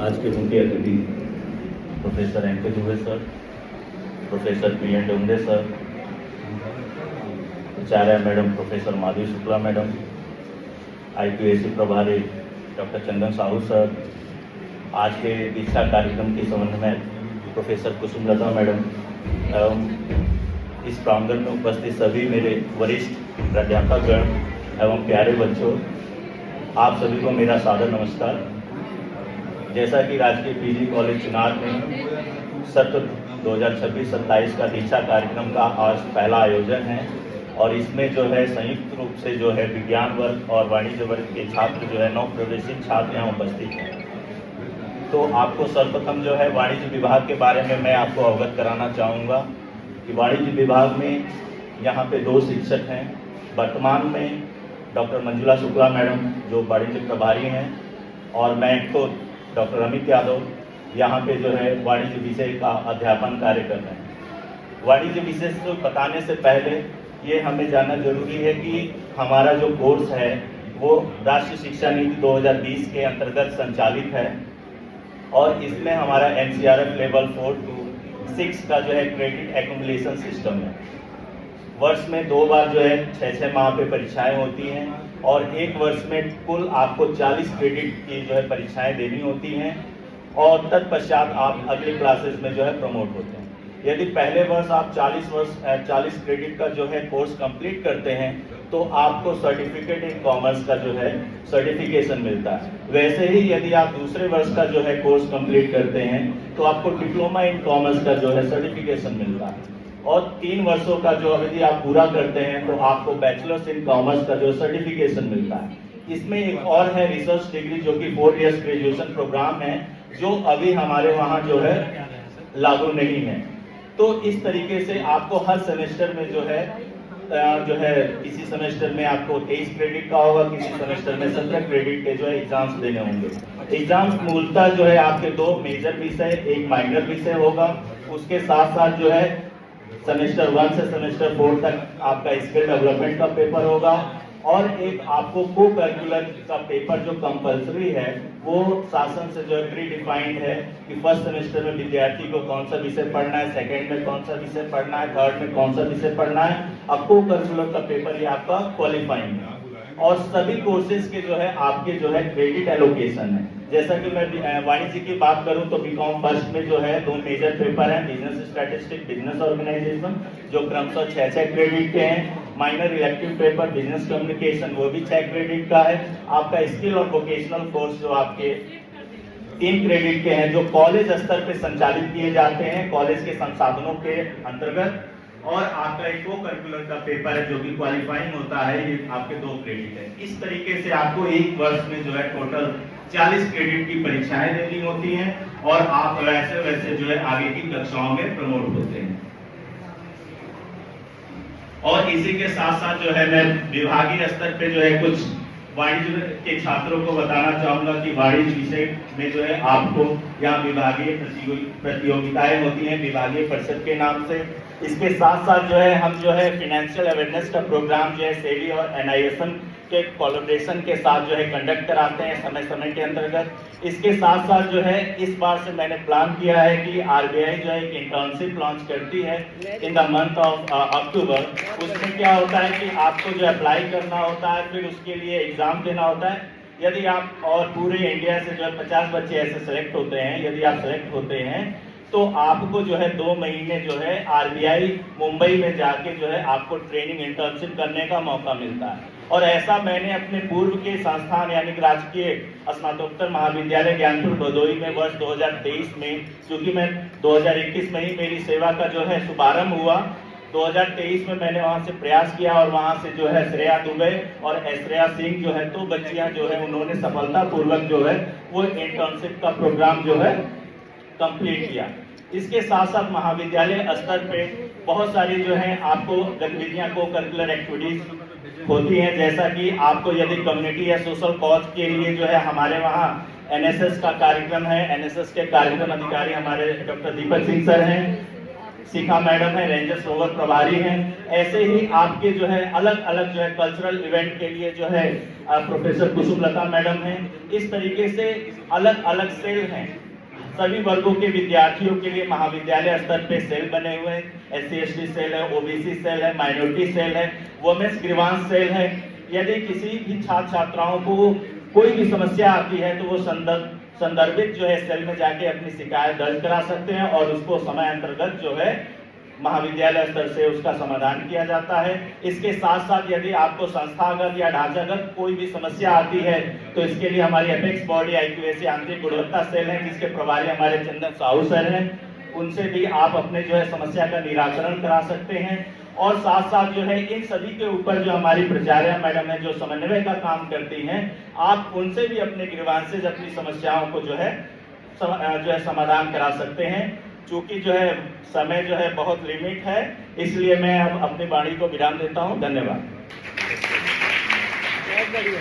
आज के मुख्य अतिथि professor M K Dubey sir, professor P N Dongre sir, आचार्य madam professor Madhavi Shukla madam, IPSC प्रभारी डॉक्टर चंदन साहू सर, आज के दीक्षा कार्यक्रम के संबंध में प्रोफेसर कुसुमलता मैडम एवं इस प्रांगण में उपस्थित सभी मेरे वरिष्ठ प्राध्यापकगण एवं प्यारे बच्चों, आप सभी को मेरा सादर नमस्कार। जैसा कि राजकीय PG कॉलेज चुनार में सत्र 2026-27 का दीक्षा कार्यक्रम का आज पहला आयोजन है और इसमें जो है संयुक्त रूप से जो है विज्ञान वर्ग और वाणिज्य वर्ग के छात्र जो है 9 प्रवेशित छात्र यहाँ उपस्थित हैं। तो आपको सर्वप्रथम जो है वाणिज्य विभाग के बारे में मैं आपको अवगत कराना चाहूँगा कि वाणिज्य विभाग में यहाँ पे 2 शिक्षक हैं। वर्तमान में डॉक्टर मंजुला शुक्ला मैडम जो वाणिज्य प्रभारी हैं और मैं खुद डॉक्टर अमित यादव यहाँ पे जो है वाणिज्य विषय का अध्यापन कार्य कर रहे हैं। वाणिज्य विषय को बताने से पहले ये हमें जानना जरूरी है कि हमारा जो कोर्स है वो राष्ट्रीय शिक्षा नीति 2020 के अंतर्गत संचालित है और इसमें हमारा NCRF लेवल 4 to 6 का जो है क्रेडिट एक्युमुलेशन सिस्टम है। वर्ष में 2 बार जो है 6-6 माह पे परीक्षाएं होती हैं और एक वर्ष में कुल आपको 40 क्रेडिट की जो है परीक्षाएं देनी होती हैं और तत्पश्चात आप अगले क्लासेस में जो है प्रमोट होते हैं। यदि पहले वर्ष आप 40 क्रेडिट का जो है कोर्स कंप्लीट करते हैं तो आपको सर्टिफिकेट इन कॉमर्स का जो है सर्टिफिकेशन मिलता है। वैसे ही यदि आप दूसरे वर्ष का जो है कोर्स कंप्लीट करते हैं तो आपको डिप्लोमा इन कॉमर्स का जो है सर्टिफिकेशन मिलता है और 3 वर्षों का जो यदि आप पूरा करते हैं तो आपको बैचलर्स इन कॉमर्स का जो सर्टिफिकेशन मिलता है। इसमें एक और है रिसर्च डिग्री जो कि 4 इयर्स ग्रेजुएशन प्रोग्राम है जो अभी हमारे वहाँ जो है लागू नहीं है। तो इस तरीके से आपको हर सेमेस्टर में जो है किसी सेमेस्टर में आपको 23 क्रेडिट का होगा, किसी सेमेस्टर में 17 क्रेडिट के जो है एग्जाम्स देने होंगे। एग्जाम्स मूलतः जो है आपके 2 मेजर विषय, एक माइनर विषय होगा। उसके साथ साथ जो है सेमेस्टर 1 से सेमेस्टर 4 तक आपका स्किल डेवलपमेंट का पेपर होगा और एक आपको को करिकुलर का पेपर जो कंपलसरी है वो शासन से जो प्री डिफाइंड है कि फर्स्ट सेमेस्टर में विद्यार्थी को कौन सा विषय पढ़ना है, सेकंड में कौन सा विषय पढ़ना है, थर्ड में कौन सा विषय पढ़ना है। अब को करिकुलर का पेपर ये आपका क्वालिफाइंग है और सभी कोर्सेज के जो है आपके जो है क्रेडिट एलोकेशन है। जैसा कि मैं वाणिज्य की बात करूं तो BCom फर्स्ट में जो है 2 मेजर पेपर हैं, बिजनेस स्टैटिस्टिक्स, बिजनेस ऑर्गेनाइजेशन जो क्रमशः 6-6 क्रेडिट के हैं। Minor elective paper business communication वो भी 6 क्रेडिट का है। आपका स्किल और वोकेशनल कोर्स जो आपके 3 क्रेडिट के हैं जो कॉलेज स्तर पे संचालित किए जाते हैं कॉलेज के संसाधनों के अंतर्गत, और आपका एक को करिकुलर का पेपर है जो कि क्वालिफाइंग होता है, ये आपके 2 क्रेडिट है। इस तरीके से आपको एक वर्ष में जो है टोटल 40 क्रेडिट की परीक्षाएं देनी होती हैं और आप वैसे वैसे जो है आगे की कक्षाओं में प्रमोट होते हैं। और इसी के साथ साथ जो है मैं विभागीय स्तर पे जो है कुछ वाणिज्य के छात्रों को बताना चाहूंगा कि वाणिज्य विषय में जो है आपको यहाँ विभागीय प्रतियोगिताएं होती हैं विभागीय परिषद के नाम से। इसके साथ साथ जो है हम जो है फाइनेंशियल अवेयरनेस का प्रोग्राम जो है सेबी और NISM के कोलैबोरेशन के साथ जो है कंडक्ट कराते हैं समय समय के अंतर्गत। इसके साथ साथ जो है इस बार से मैंने प्लान किया है कि RBI जो है एक इंटर्नशिप लॉन्च करती है in the month of October. उसमें क्या होता है कि आपको जो अप्लाई करना होता है, फिर उसके लिए एग्जाम देना होता है। यदि आप और पूरे इंडिया से जो है 50 बच्चे ऐसे सेलेक्ट होते हैं, यदि आप सेलेक्ट होते हैं तो आपको जो है 2 महीने जो है RBI मुंबई में जाके जो है आपको ट्रेनिंग इंटर्नशिप करने का मौका मिलता है। और ऐसा मैंने अपने पूर्व के संस्थान यानी कि राजकीय स्नातकोत्तर महाविद्यालय ज्ञानपुर भदोही में वर्ष 2023 में, क्योंकि मैं 2021 में ही मेरी सेवा का जो है शुभारंभ हुआ, 2023 में मैंने वहां से प्रयास किया और वहां से जो है श्रेया दुबे और ऐश्वर्या सिंह जो है 2 बच्चियां जो है उन्होंने सफलतापूर्वक जो है वो इंटर्नशिप का प्रोग्राम जो है कंप्लीट किया। इसके साथ साथ महाविद्यालय स्तर पे बहुत सारी जो है आपको गतिविधियां को करिकुलर एक्टिविटीज होती हैं, जैसा कि आपको यदि कम्युनिटी या सोशल कॉज के लिए जो है हमारे वहाँ NSS का कार्यक्रम है। NSS के कार्यक्रम अधिकारी हमारे डॉक्टर दीपक सिंह सर हैं। शिखा मैडम है, रेंजर सरोवर प्रभारी हैं। ऐसे ही आपके जो है अलग अलग जो है कल्चरल इवेंट के लिए जो है प्रोफेसर कुसुम लता मैडम हैं। इस तरीके से अलग अलग सेल हैं। सभी वर्गों के विद्यार्थियों के लिए महाविद्यालय स्तर पे सेल बने हुए हैं। SC/ST सेल है, OBC सेल है, माइनॉरिटी सेल है, वुमेन्स ग्रीवांस सेल है। यदि किसी भी छात्र छात्राओं को कोई भी समस्या आती है तो वो संदर्भित जो है सेल में जाके अपनी शिकायत दर्ज करा सकते हैं और उसको समय अंतर्गत जो है महाविद्यालय स्तर से उसका समाधान किया जाता है। इसके साथ साथ यदि आपको संस्थागत या ढांचागत कोई भी समस्या आती है तो इसके लिए हमारी एपेक्स बॉडी IQAC आंतरिक गुणवत्ता सेल है, जिसके प्रभारी हमारे चंदन साहू सर हैं। उनसे भी आप अपने जो है समस्या का निराकरण करा सकते हैं। और साथ साथ जो है इन सभी के ऊपर जो हमारी प्राचार्य मैडम है जो समन्वय का काम करती हैं, आप उनसे भी अपने ग्रीवांसेस, अपनी समस्याओं को जो है समाधान करा सकते हैं। चूंकि जो है समय जो है बहुत लिमिट है, इसलिए मैं अब अपनी वाणी को विराम देता हूं। धन्यवाद। बहुत बढ़िया।